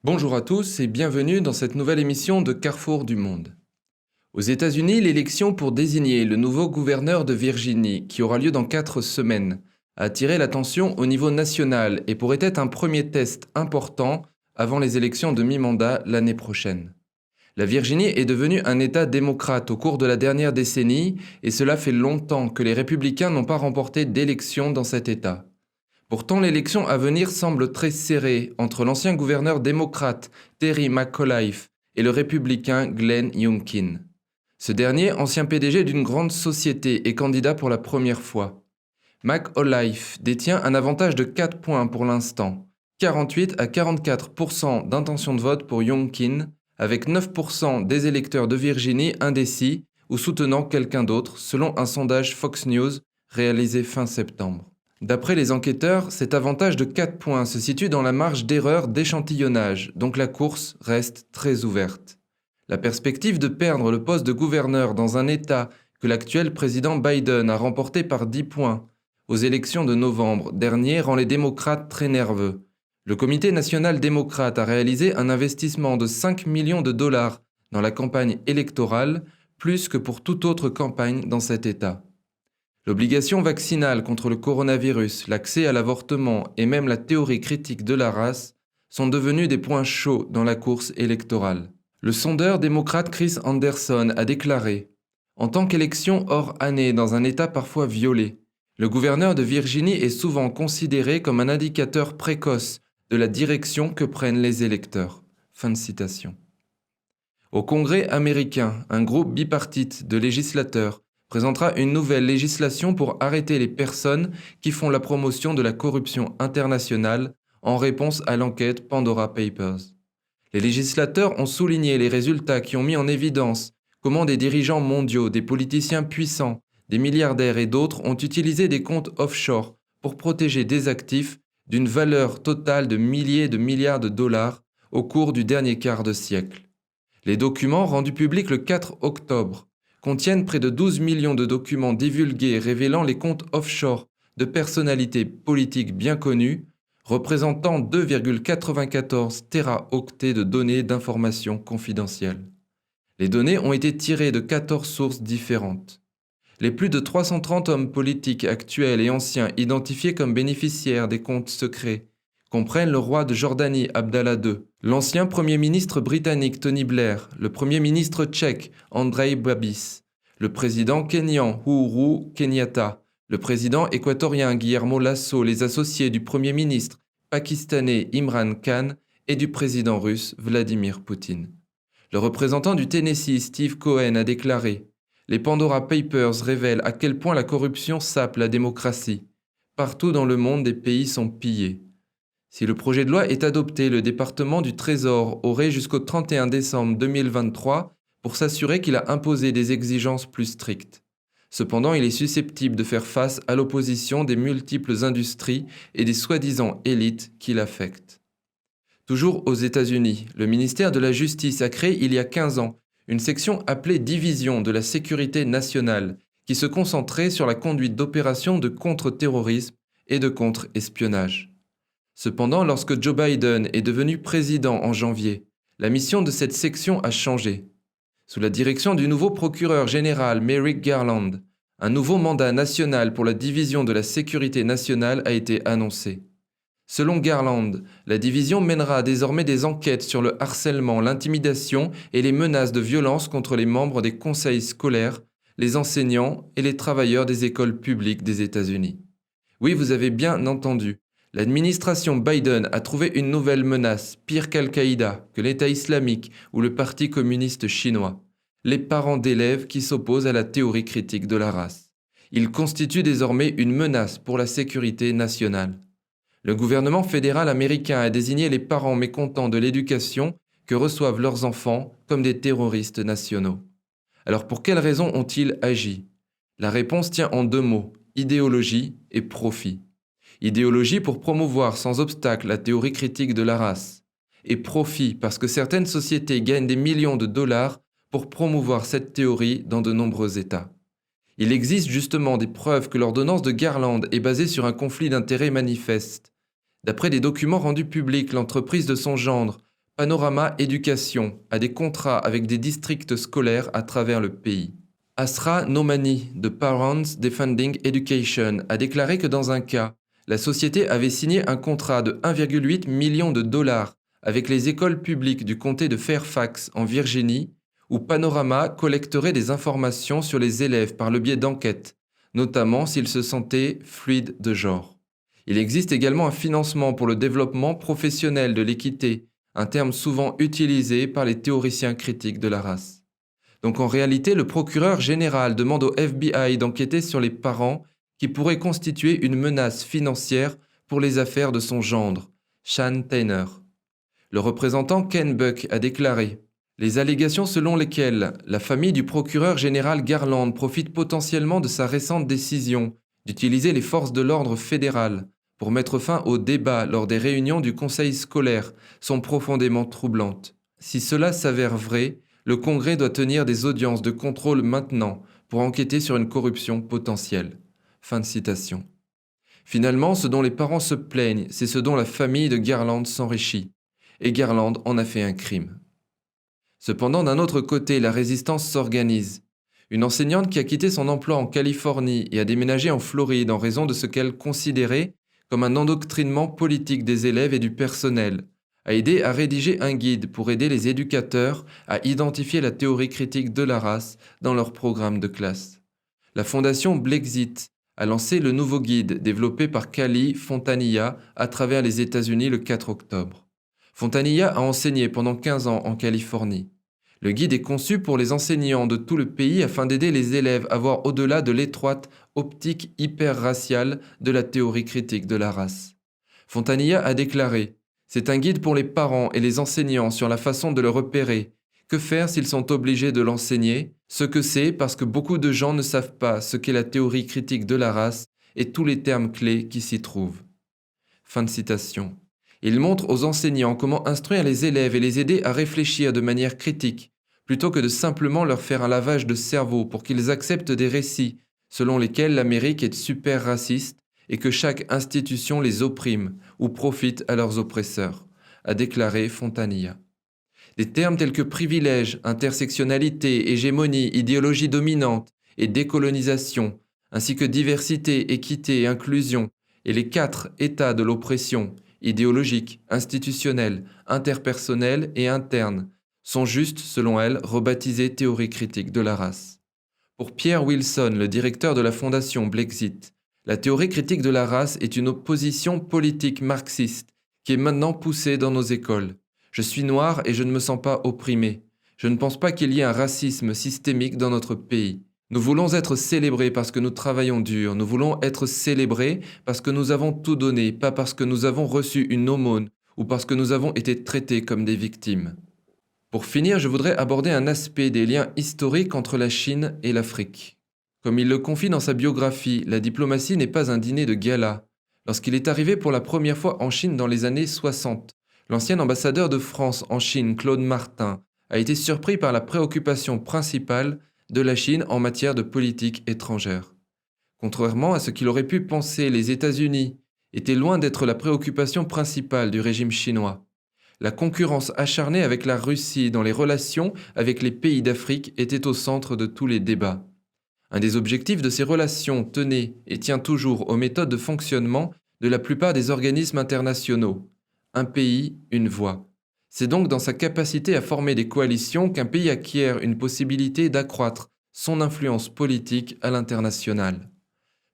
Bonjour à tous et bienvenue dans cette nouvelle émission de Carrefour du Monde. Aux États-Unis, l'élection pour désigner le nouveau gouverneur de Virginie, qui aura lieu dans 4 semaines, a attiré l'attention au niveau national et pourrait être un premier test important avant les élections de mi-mandat l'année prochaine. La Virginie est devenue un État démocrate au cours de la dernière décennie et cela fait longtemps que les républicains n'ont pas remporté d'élection dans cet État. Pourtant, l'élection à venir semble très serrée entre l'ancien gouverneur démocrate Terry McAuliffe et le républicain Glenn Youngkin. Ce dernier, ancien PDG d'une grande société, est candidat pour la première fois. McAuliffe détient un avantage de 4 points pour l'instant, 48 à 44% d'intention de vote pour Youngkin, avec 9% des électeurs de Virginie indécis ou soutenant quelqu'un d'autre, selon un sondage Fox News réalisé fin septembre. D'après les enquêteurs, cet avantage de 4 points se situe dans la marge d'erreur d'échantillonnage, donc la course reste très ouverte. La perspective de perdre le poste de gouverneur dans un État que l'actuel président Biden a remporté par 10 points aux élections de novembre dernier rend les démocrates très nerveux. Le Comité national démocrate a réalisé un investissement de 5 millions de dollars dans la campagne électorale, plus que pour toute autre campagne dans cet État. L'obligation vaccinale contre le coronavirus, l'accès à l'avortement et même la théorie critique de la race sont devenus des points chauds dans la course électorale. Le sondeur démocrate Chris Anderson a déclaré « En tant qu'élection hors année dans un État parfois violé, le gouverneur de Virginie est souvent considéré comme un indicateur précoce de la direction que prennent les électeurs. » Fin de citation. Au Congrès américain, un groupe bipartite de législateurs présentera une nouvelle législation pour arrêter les personnes qui font la promotion de la corruption internationale en réponse à l'enquête Pandora Papers. Les législateurs ont souligné les résultats qui ont mis en évidence comment des dirigeants mondiaux, des politiciens puissants, des milliardaires et d'autres ont utilisé des comptes offshore pour protéger des actifs d'une valeur totale de milliers de milliards de dollars au cours du dernier quart de siècle. Les documents rendus publics le 4 octobre contiennent près de 12 millions de documents divulgués révélant les comptes offshore de personnalités politiques bien connues, représentant 2,94 téraoctets de données d'informations confidentielles. Les données ont été tirées de 14 sources différentes. Les plus de 330 hommes politiques actuels et anciens identifiés comme bénéficiaires des comptes secrets comprennent le roi de Jordanie Abdallah II, l'ancien Premier ministre britannique Tony Blair, le Premier ministre tchèque Andrej Babis, le président kényan Uhuru Kenyatta, le président équatorien Guillermo Lasso, les associés du Premier ministre pakistanais Imran Khan et du président russe Vladimir Poutine. Le représentant du Tennessee Steve Cohen a déclaré « Les Pandora Papers révèlent à quel point la corruption sape la démocratie. Partout dans le monde, des pays sont pillés. » Si le projet de loi est adopté, le département du Trésor aurait jusqu'au 31 décembre 2023 pour s'assurer qu'il a imposé des exigences plus strictes. Cependant, il est susceptible de faire face à l'opposition des multiples industries et des soi-disant élites qui l'affectent. Toujours aux États-Unis, le ministère de la Justice a créé il y a 15 ans une section appelée Division de la sécurité nationale qui se concentrait sur la conduite d'opérations de contre-terrorisme et de contre-espionnage. Cependant, lorsque Joe Biden est devenu président en janvier, la mission de cette section a changé. Sous la direction du nouveau procureur général Merrick Garland, un nouveau mandat national pour la division de la sécurité nationale a été annoncé. Selon Garland, la division mènera désormais des enquêtes sur le harcèlement, l'intimidation et les menaces de violence contre les membres des conseils scolaires, les enseignants et les travailleurs des écoles publiques des États-Unis. Oui, vous avez bien entendu. L'administration Biden a trouvé une nouvelle menace, pire qu'Al-Qaïda, que l'État islamique ou le Parti communiste chinois. Les parents d'élèves qui s'opposent à la théorie critique de la race. Ils constituent désormais une menace pour la sécurité nationale. Le gouvernement fédéral américain a désigné les parents mécontents de l'éducation que reçoivent leurs enfants comme des terroristes nationaux. Alors pour quelles raisons ont-ils agi ? La réponse tient en 2 mots, idéologie et profit. Idéologie pour promouvoir sans obstacle la théorie critique de la race. Et profit parce que certaines sociétés gagnent des millions de dollars pour promouvoir cette théorie dans de nombreux États. Il existe justement des preuves que l'ordonnance de Garland est basée sur un conflit d'intérêts manifeste. D'après des documents rendus publics, l'entreprise de son gendre, Panorama Éducation a des contrats avec des districts scolaires à travers le pays. Asra Nomani de Parents Defending Education a déclaré que dans un cas, la société avait signé un contrat de 1,8 million de dollars avec les écoles publiques du comté de Fairfax en Virginie, où Panorama collecterait des informations sur les élèves par le biais d'enquêtes, notamment s'ils se sentaient fluides de genre. Il existe également un financement pour le développement professionnel de l'équité, un terme souvent utilisé par les théoriciens critiques de la race. Donc en réalité, le procureur général demande au FBI d'enquêter sur les parents qui pourraient constituer une menace financière pour les affaires de son gendre, Sean Tanner. Le représentant Ken Buck a déclaré « Les allégations selon lesquelles la famille du procureur général Garland profite potentiellement de sa récente décision d'utiliser les forces de l'ordre fédéral pour mettre fin au débat lors des réunions du conseil scolaire sont profondément troublantes. Si cela s'avère vrai, le Congrès doit tenir des audiences de contrôle maintenant pour enquêter sur une corruption potentielle. » Fin de citation. Finalement, ce dont les parents se plaignent, c'est ce dont la famille de Garland s'enrichit. Et Garland en a fait un crime. Cependant, d'un autre côté, la résistance s'organise. Une enseignante qui a quitté son emploi en Californie et a déménagé en Floride en raison de ce qu'elle considérait comme un endoctrinement politique des élèves et du personnel, a aidé à rédiger un guide pour aider les éducateurs à identifier la théorie critique de la race dans leur programme de classe. La fondation Blexit a lancé le nouveau guide développé par Kali Fontanilla à travers les États-Unis le 4 octobre. Fontanilla a enseigné pendant 15 ans en Californie. Le guide est conçu pour les enseignants de tout le pays afin d'aider les élèves à voir au-delà de l'étroite optique hyper-raciale de la théorie critique de la race. Fontanilla a déclaré « C'est un guide pour les parents et les enseignants sur la façon de le repérer. Que faire s'ils sont obligés de l'enseigner? Ce que c'est parce que beaucoup de gens ne savent pas ce qu'est la théorie critique de la race et tous les termes clés qui s'y trouvent. » Fin de citation. Il montre aux enseignants comment instruire les élèves et les aider à réfléchir de manière critique, plutôt que de simplement leur faire un lavage de cerveau pour qu'ils acceptent des récits selon lesquels l'Amérique est super raciste et que chaque institution les opprime ou profite à leurs oppresseurs, a déclaré Fontanilla. Des termes tels que privilège, intersectionnalité, hégémonie, idéologie dominante et décolonisation, ainsi que diversité, équité et inclusion, et les 4 états de l'oppression, idéologique, institutionnelle, interpersonnelle et interne, sont juste, selon elle, rebaptisés théorie critique de la race. Pour Pierre Wilson, le directeur de la fondation Blexit, la théorie critique de la race est une opposition politique marxiste qui est maintenant poussée dans nos écoles. Je suis noir et je ne me sens pas opprimé. Je ne pense pas qu'il y ait un racisme systémique dans notre pays. Nous voulons être célébrés parce que nous travaillons dur. Nous voulons être célébrés parce que nous avons tout donné, pas parce que nous avons reçu une aumône ou parce que nous avons été traités comme des victimes. Pour finir, je voudrais aborder un aspect des liens historiques entre la Chine et l'Afrique. Comme il le confie dans sa biographie, la diplomatie n'est pas un dîner de gala. Lorsqu'il est arrivé pour la première fois en Chine dans les années 60, l'ancien ambassadeur de France en Chine, Claude Martin, a été surpris par la préoccupation principale de la Chine en matière de politique étrangère. Contrairement à ce qu'il aurait pu penser, les États-Unis étaient loin d'être la préoccupation principale du régime chinois. La concurrence acharnée avec la Russie dans les relations avec les pays d'Afrique était au centre de tous les débats. Un des objectifs de ces relations tenait et tient toujours aux méthodes de fonctionnement de la plupart des organismes internationaux. Un pays, une voix. C'est donc dans sa capacité à former des coalitions qu'un pays acquiert une possibilité d'accroître son influence politique à l'international.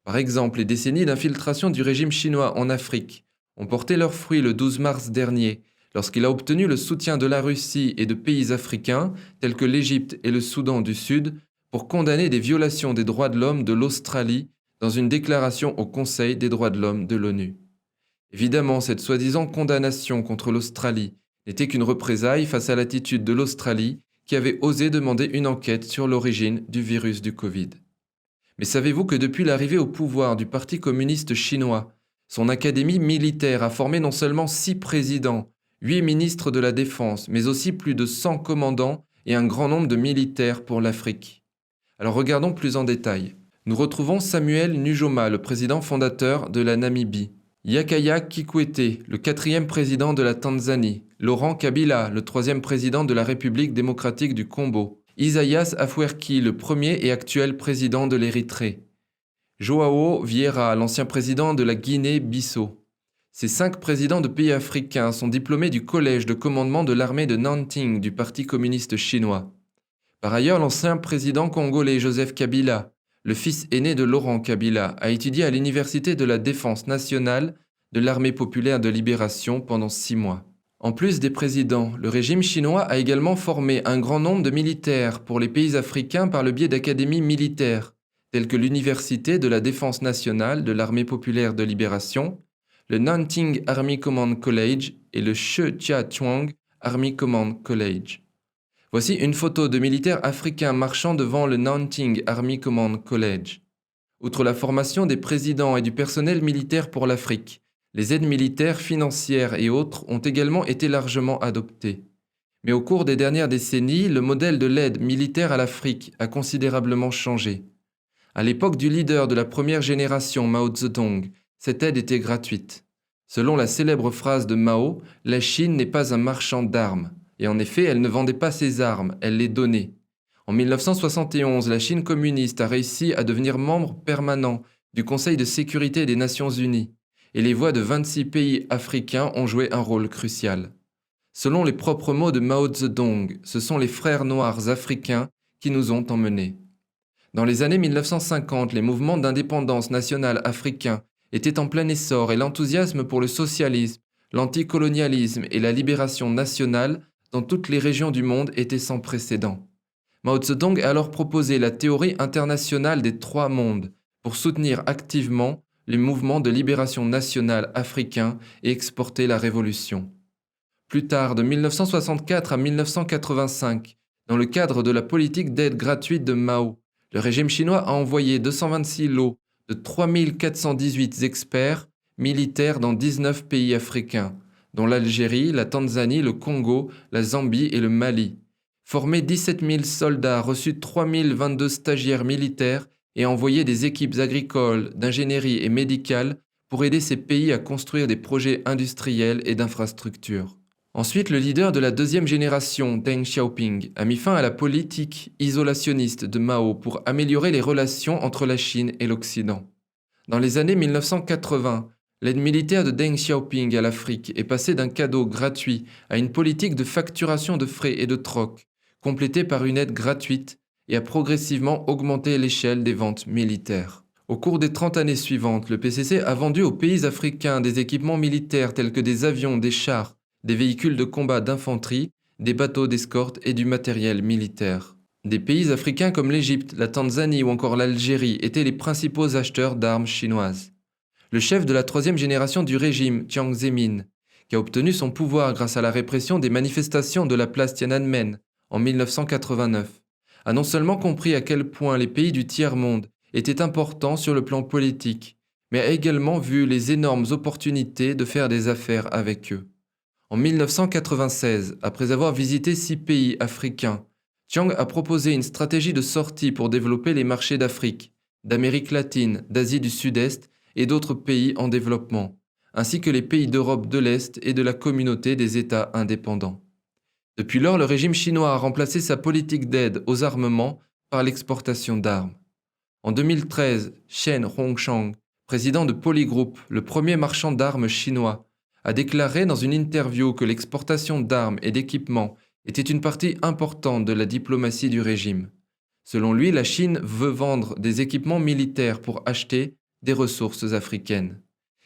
Par exemple, les décennies d'infiltration du régime chinois en Afrique ont porté leurs fruits le 12 mars dernier, lorsqu'il a obtenu le soutien de la Russie et de pays africains, tels que l'Égypte et le Soudan du Sud, pour condamner des violations des droits de l'homme de l'Australie dans une déclaration au Conseil des droits de l'homme de l'ONU. Évidemment, cette soi-disant condamnation contre l'Australie n'était qu'une représaille face à l'attitude de l'Australie qui avait osé demander une enquête sur l'origine du virus du Covid. Mais savez-vous que depuis l'arrivée au pouvoir du Parti communiste chinois, son académie militaire a formé non seulement 6 présidents, 8 ministres de la Défense, mais aussi plus de 100 commandants et un grand nombre de militaires pour l'Afrique. Alors regardons plus en détail. Nous retrouvons Samuel Nujoma, le président fondateur de la Namibie, Jakaya Kikwete, le 4e président de la Tanzanie, Laurent Kabila, le 3e président de la République démocratique du Congo, Isaias Afwerki, le premier et actuel président de l'Érythrée, Joao Vieira, l'ancien président de la Guinée-Bissau. Ces 5 présidents de pays africains sont diplômés du collège de commandement de l'armée de Nanting du Parti communiste chinois. Par ailleurs, l'ancien président congolais Joseph Kabila, le fils aîné de Laurent Kabila, a étudié à l'Université de la Défense nationale de l'Armée populaire de libération pendant 6 mois. En plus des présidents, le régime chinois a également formé un grand nombre de militaires pour les pays africains par le biais d'académies militaires, telles que l'Université de la Défense nationale de l'Armée populaire de libération, le Nanting Army Command College et le Shetiachuang Army Command College. Voici une photo de militaires africains marchant devant le Nanting Army Command College. Outre la formation des présidents et du personnel militaire pour l'Afrique, les aides militaires, financières et autres ont également été largement adoptées. Mais au cours des dernières décennies, le modèle de l'aide militaire à l'Afrique a considérablement changé. À l'époque du leader de la première génération, Mao Zedong, cette aide était gratuite. Selon la célèbre phrase de Mao, la Chine n'est pas un marchand d'armes. Et en effet, elle ne vendait pas ses armes, elle les donnait. En 1971, la Chine communiste a réussi à devenir membre permanent du Conseil de sécurité des Nations Unies, et les voix de 26 pays africains ont joué un rôle crucial. Selon les propres mots de Mao Zedong, ce sont les frères noirs africains qui nous ont emmenés. Dans les années 1950, les mouvements d'indépendance nationale africains étaient en plein essor et l'enthousiasme pour le socialisme, l'anticolonialisme et la libération nationale dans toutes les régions du monde était sans précédent. Mao Zedong a alors proposé la théorie internationale des 3 mondes pour soutenir activement les mouvements de libération nationale africains et exporter la révolution. Plus tard, de 1964 à 1985, dans le cadre de la politique d'aide gratuite de Mao, le régime chinois a envoyé 226 lots de 3418 experts militaires dans 19 pays africains, dont l'Algérie, la Tanzanie, le Congo, la Zambie et le Mali. Formé 17 000 soldats, reçu 3 022 stagiaires militaires et envoyé des équipes agricoles, d'ingénierie et médicales pour aider ces pays à construire des projets industriels et d'infrastructures. Ensuite, le leader de la 2e génération, Deng Xiaoping, a mis fin à la politique isolationniste de Mao pour améliorer les relations entre la Chine et l'Occident. Dans les années 1980, l'aide militaire de Deng Xiaoping à l'Afrique est passée d'un cadeau gratuit à une politique de facturation de frais et de troc, complétée par une aide gratuite et a progressivement augmenté l'échelle des ventes militaires. Au cours des 30 années suivantes, le PCC a vendu aux pays africains des équipements militaires tels que des avions, des chars, des véhicules de combat d'infanterie, des bateaux d'escorte et du matériel militaire. Des pays africains comme l'Égypte, la Tanzanie ou encore l'Algérie étaient les principaux acheteurs d'armes chinoises. Le chef de la 3e génération du régime, Jiang Zemin, qui a obtenu son pouvoir grâce à la répression des manifestations de la place Tiananmen en 1989, a non seulement compris à quel point les pays du tiers-monde étaient importants sur le plan politique, mais a également vu les énormes opportunités de faire des affaires avec eux. En 1996, après avoir visité 6 pays africains, Jiang a proposé une stratégie de sortie pour développer les marchés d'Afrique, d'Amérique latine, d'Asie du Sud-Est et d'autres pays en développement, ainsi que les pays d'Europe de l'Est et de la communauté des États indépendants. Depuis lors, le régime chinois a remplacé sa politique d'aide aux armements par l'exportation d'armes. En 2013, Shen Hongshang, président de Polygroup, le premier marchand d'armes chinois, a déclaré dans une interview que l'exportation d'armes et d'équipements était une partie importante de la diplomatie du régime. Selon lui, la Chine veut vendre des équipements militaires pour acheter des ressources africaines.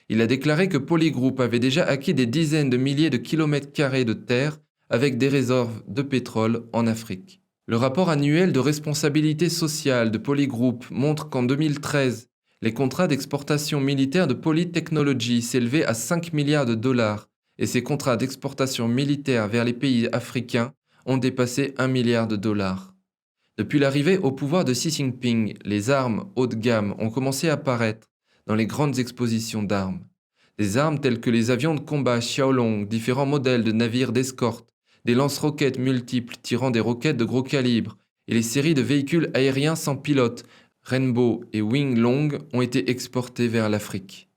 Il a déclaré que Polygroup avait déjà acquis des dizaines de milliers de kilomètres carrés de terre avec des réserves de pétrole en Afrique. Le rapport annuel de responsabilité sociale de Polygroup montre qu'en 2013, les contrats d'exportation militaire de Polytechnology s'élevaient à 5 milliards de dollars et ces contrats d'exportation militaire vers les pays africains ont dépassé 1 milliard de dollars. Depuis l'arrivée au pouvoir de Xi Jinping, les armes haut de gamme ont commencé à apparaître dans les grandes expositions d'armes. Des armes telles que les avions de combat Xiaolong, différents modèles de navires d'escorte, des lance-roquettes multiples tirant des roquettes de gros calibre et les séries de véhicules aériens sans pilote, Rainbow et Wing Long, ont été exportés vers l'Afrique.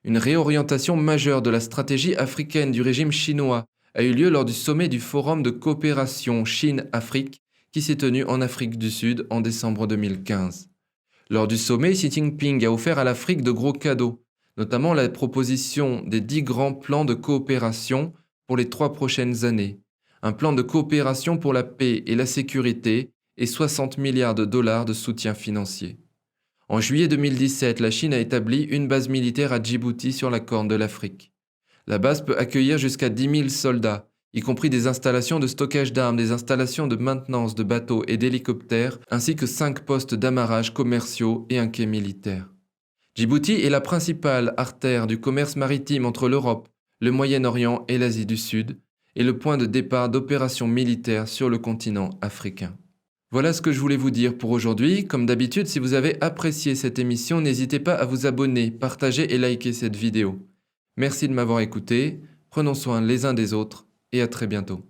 Une réorientation majeure de la stratégie africaine du régime chinois a eu lieu lors du sommet du Forum de coopération Chine-Afrique qui s'est tenu en Afrique du Sud en décembre 2015. Lors du sommet, Xi Jinping a offert à l'Afrique de gros cadeaux, notamment la proposition des 10 grands plans de coopération pour les 3 prochaines années, un plan de coopération pour la paix et la sécurité et 60 milliards de dollars de soutien financier. En juillet 2017, la Chine a établi une base militaire à Djibouti sur la Corne de l'Afrique. La base peut accueillir jusqu'à 10 000 soldats, y compris des installations de stockage d'armes, des installations de maintenance de bateaux et d'hélicoptères, ainsi que 5 postes d'amarrage commerciaux et un quai militaire. Djibouti est la principale artère du commerce maritime entre l'Europe, le Moyen-Orient et l'Asie du Sud, et le point de départ d'opérations militaires sur le continent africain. Voilà ce que je voulais vous dire pour aujourd'hui. Comme d'habitude, si vous avez apprécié cette émission, n'hésitez pas à vous abonner, partager et liker cette vidéo. Merci de m'avoir écouté, prenons soin les uns des autres et à très bientôt.